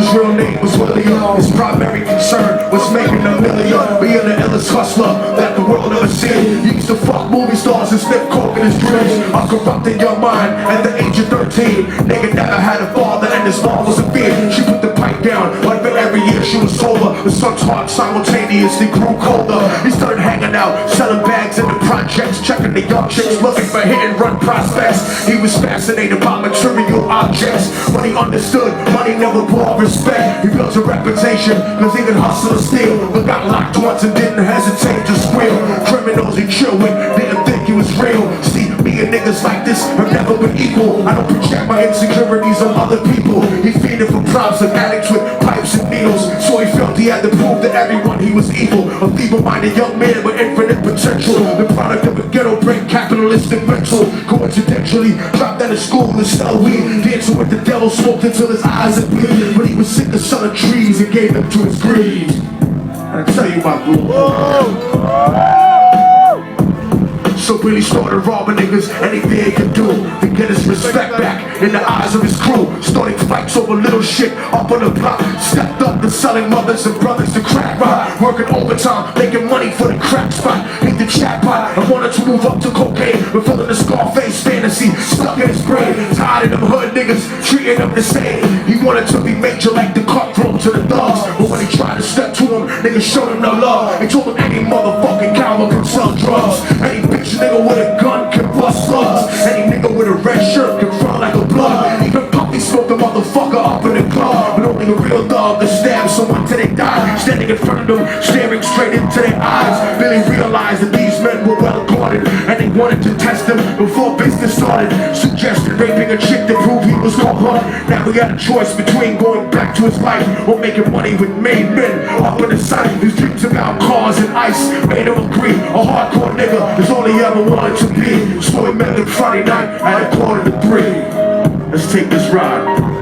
whose real name was William. His primary concern was making a million, being the illest hustler that the world ever seen. He used to fuck movie stars and sniff coke in his dreams. A corrupted young mind at the age of 13. Nigga never had a father and his mom was a bitch. She put the pipe down, but every year she was sober. The son's heart simultaneously grew colder. He started hanging out, selling bags in the projects, checking the young chicks, looking for hit and run prospects. He was fascinated by material objects, but he understood money never brought respect. He built a reputation cause he could hustle and steal, but got locked once and didn't hesitate to squeal. Criminals he chill with didn't think he was real. See, me and niggas like this have never been equal. I don't project my insecurities on other people. He feeded for props and addicts with pipes and needles, so he felt he had to prove to everyone he was evil. A feeble-minded young man with infinite potential, the product of a ghetto brain capitalistic mental. Coincidentally dropped out of school to sell weed, dancing with the devil, smoked until his eyes had bleed. But he was sick of selling trees and gave them to his greed. I tell you my boo. So really started robbing niggas anything he could do to get his respect back in the eyes of his crew. Starting fights over little shit up on the block. Stepped up to selling mothers and brothers to crack rock. Working overtime, making money for the crack spot. Hit the jackpot, I wanted to move up to cocaine, but feeling the Scarface fantasy stuck in his brain. Tired of them hood niggas treating him the same. He wanted to be major like the cutthroat to the thugs, but when he tried to step to him, niggas showed him no love. They told him any motherfucking coward can sell drugs. Any bitch nigga with a gun can bust slugs. Any nigga with a red shirt can front like a blood. Even Puppy smoked a motherfucker up in the club, but only a real dog can stab someone till they die. Standing in front of them, staring straight into their eyes, Billy realized that these men were well guarded, and they wanted to test him before business started. Suggested raping a chick to prove he was caught. Now he had a choice between going back to his life or making money with made men up in the sight. His dreams about cars and ice made him agree a hardcore nigga is all he ever wanted to be. So he met him Friday night at 2:45. Let's take this ride.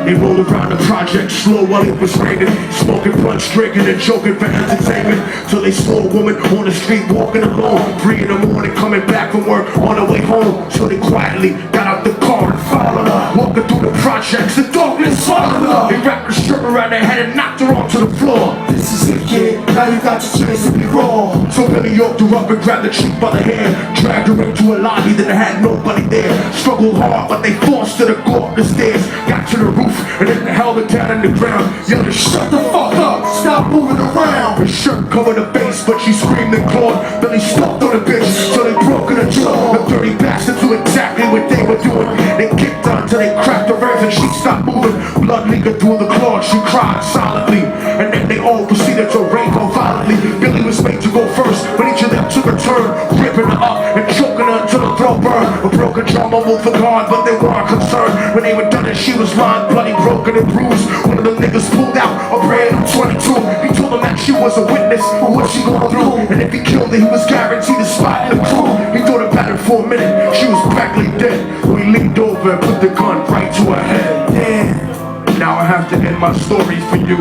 They rolled around the project slow while it was raining, smoking blunts, drinking and joking for entertainment, till they saw a woman on the street walking alone, 3 in the morning coming back from work on her way home. So they quietly got out the car and followed her, walking through the projects, the darkness followed her. They wrapped the strip around her head and knocked her onto the floor. This is it, kid, now you got your chance to be raw. So Billy yoked her up and grabbed the chick by the hair, dragged her into a lobby that had nobody there. Struggled hard, but they forced her to go up the stairs. Got to the roof and then held it down in the ground, yelling, "Shut the fuck up, stop moving around." Her shirt covered her face, but she screamed and clawed. Billy stomped on the bitch till they broke in her jaw. The dirty bastards knew exactly what they were doing. They kicked her until they cracked her ribs and she stopped moving. Blood leaking through the claws, she cried silently, and then they all proceeded to rape her violently. Billy was made to go first, but each of them took a turn, ripping her up and choking her until her throat burned. A broken jaw mumbled for God, but they weren't concerned. When they were done and she was lying bloody, broken and bruised, one of the niggas pulled out a brand new 22. He told them that she was a witness for what she going through, and if he killed her, he was guaranteed a spot in the crew. He thought about it for a minute, she was practically dead. So he leaned over and put the gun right to her head. Damn. Now I have to end my story for you.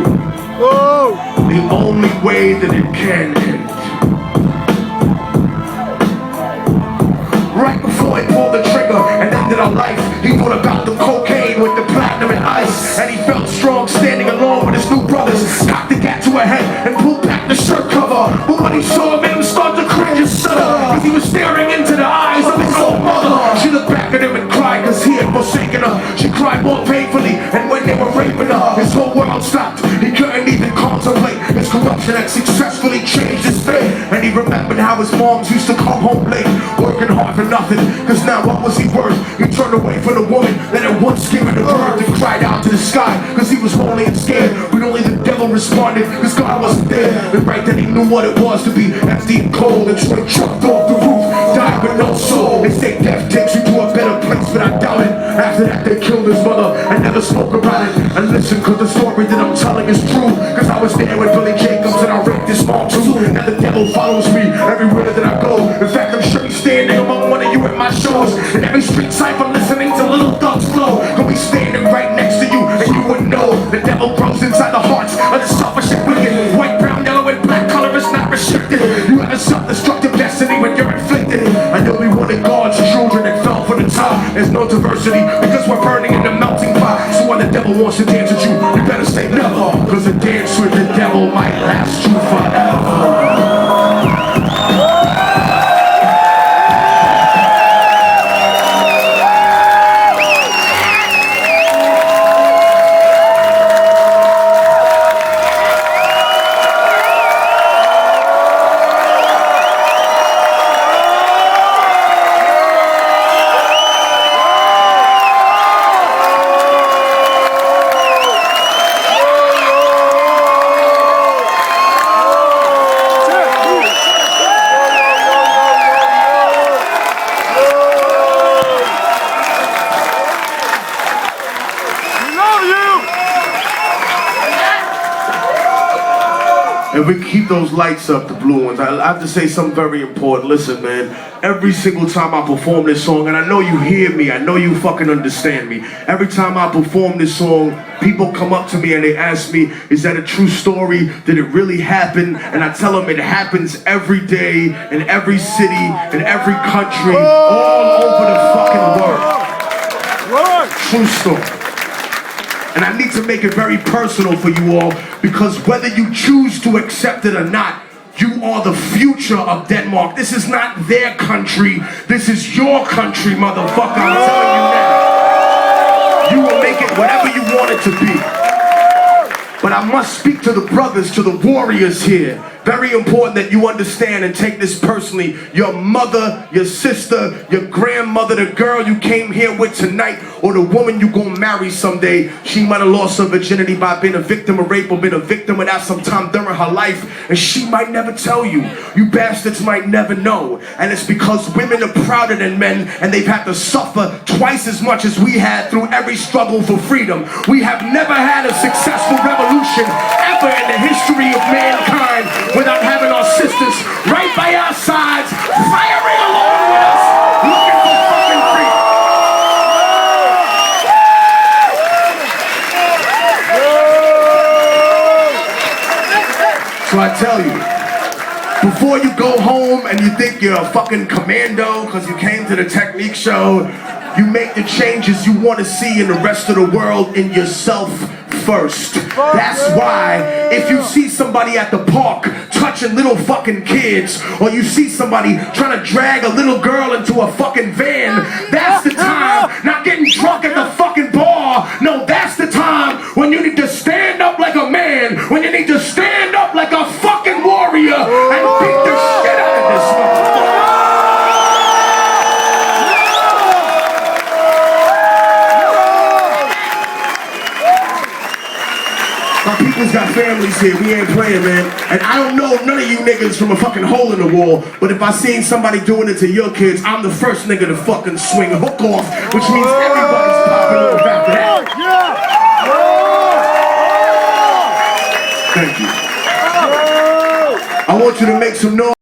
Whoa. The only way that it can end. Right before he pulled the trigger and ended her life, he thought about the cocaine with the platinum and ice, and he felt strong standing alone with his new brothers. Cocked the gat to her head and pulled back the shirt cover, but when he saw it, made him start to cringe and stutter, cause he was staring into the eyes of his own mother. She looked back at him and cried cause he had forsaken her. She cried more painfully, and when they were raping her, his whole world stopped. He couldn't even contemplate his corruption had successfully changed his fate, and he remembered how his moms used to come home late, working hard for nothing, cause now what was he worth? He turned away from the woman that had once given him birth and cried out to the sky, cause he was lonely and scared, but only the devil responded, cause God wasn't there. And right then he knew what it was to be empty and cold, and so he jumped off the roof, died with no soul. They say death takes you to a better place, but I doubt it. After that they killed his mother and never spoke about it. And listen, cause the story that I'm telling is true, cause I was there with Billy Jacobs and I raped his mom too. Now the devil follows me everywhere that I go. In fact, I'm sure he's standing among one of you at my shows. In every street cipher listening to Little Thug's flow, he'll be standing right next to you, and you wouldn't know. The devil grows inside the hearts of the selfish and wicked. White, brown, yellow, and black color is not restricted. You have a self-destructive destiny when you're inflicted. I know we wanted God's children that fell for the top. There's no diversity because we're burning in the mouth. wants to dance with you, you better say never. Cause a dance with the devil might last you forever. If we keep those lights up, the blue ones, I have to say something very important. Listen, man, every single time I perform this song, and I know you hear me, I know you fucking understand me. Every time I perform this song, people come up to me and they ask me, is that a true story? Did it really happen? And I tell them it happens every day, in every city, in every country, all over the fucking world. True story. And I need to make it very personal for you all, because whether you choose to accept it or not, you are the future of Denmark. This is not their country. This is your country, motherfucker. I'm telling you now. You will make it whatever you want it to be. But I must speak to the brothers, to the warriors here. Very important that you understand and take this personally. Your mother, your sister, your grandmother, the girl you came here with tonight, or the woman you gonna marry someday, she might have lost her virginity by being a victim of rape or been a victim of that sometime during her life, and she might never tell you. You bastards might never know. And it's because women are prouder than men, and they've had to suffer twice as much as we had through every struggle for freedom. We have never had a successful revolution ever in the history of mankind without having our sisters right by our sides, firing along with us, looking for fucking freedom. So I tell you, before you go home and you think you're a fucking commando because you came to the Technique show, you make the changes you want to see in the rest of the world in yourself first. That's why if you see somebody at the park touching little fucking kids, or you see somebody trying to drag a little girl into a fucking van, that's the time. Not getting drunk at the fucking bar. No, that's the time when you need to stand up like a man, when you need to stand up like a fucking warrior and beat the shit out of this motherfucker. My people's got families here, we ain't playing, man. And I don't know none of you niggas from a fucking hole in the wall, but if I seen somebody doing it to your kids, I'm the first nigga to fucking swing a hook off, which means everybody's